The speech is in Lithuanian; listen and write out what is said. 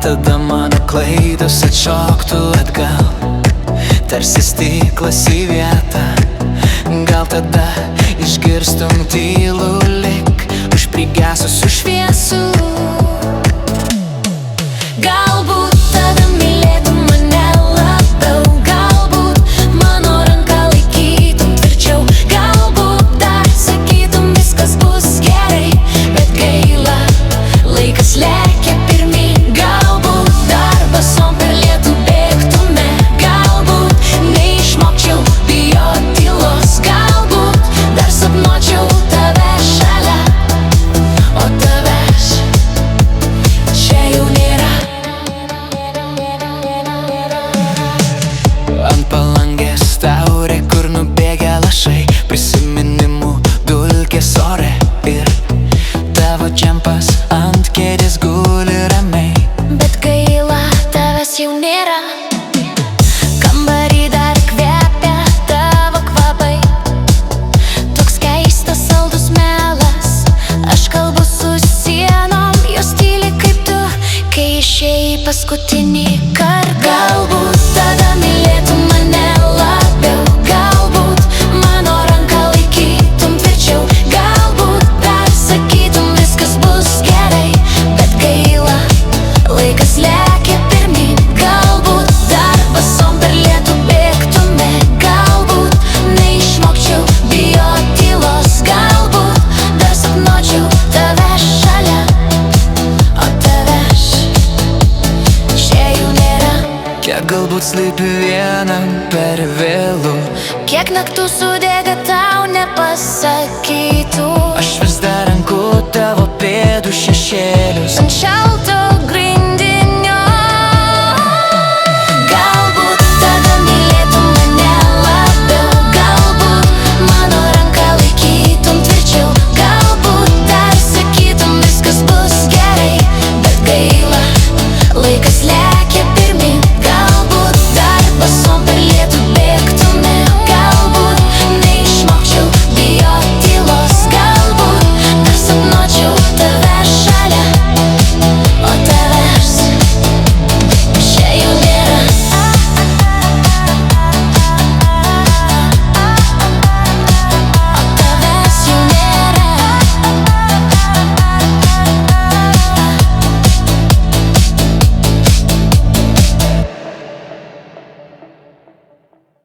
tada mano klaidos atšoktų atgal, tarsi stiklas į vietą. Gal tada išgirstum tylų lyg už prigesusių šviesų. Galbūt tada mylėtum mane labiau, galbūt mano ranką laikytum tvirčiau, galbūt dar sakytum viskas bus gerai, bet gaila, laikas lekia pirmyn. Galbūt dar basom per lietų bėgtume, galbūt neišmokčiau bijot tylos, galbūt dar sapnuočiau tave šalia, o tavęs čia jau nėra. Ant palangės taurė, kur nubėgę lašai, prisiminimų dulkės ore, ir tavo džempas ant kėdės guli ramiai. Bet gaila, tavęs jau nėra. Kambarį dar kvepia tavo kvapai, toks keistas saldus melas. Aš kalbu su sienom, jos tyli kaip tu, kai išėjai paskutinį kartą. Galbūt tada mylėtum mane labiau, galbūt mano ranką laikytum tvirčiau, galbūt dar sakytum viskas bus gerai, bet gaila, laikas lekia pirmyn. Galbūt dar basom per lietų bėgtume, galbūt neišmokčiau bijot tylos, galbūt dar sapnuočiau tave šalia, o tavęs čia jau nėra. Kiek galbūt slypi vienam per vėlų, kiek naktų sudega tau nepasakytų. Aš vis dar renku tavo pėdų šešėlius ant šalto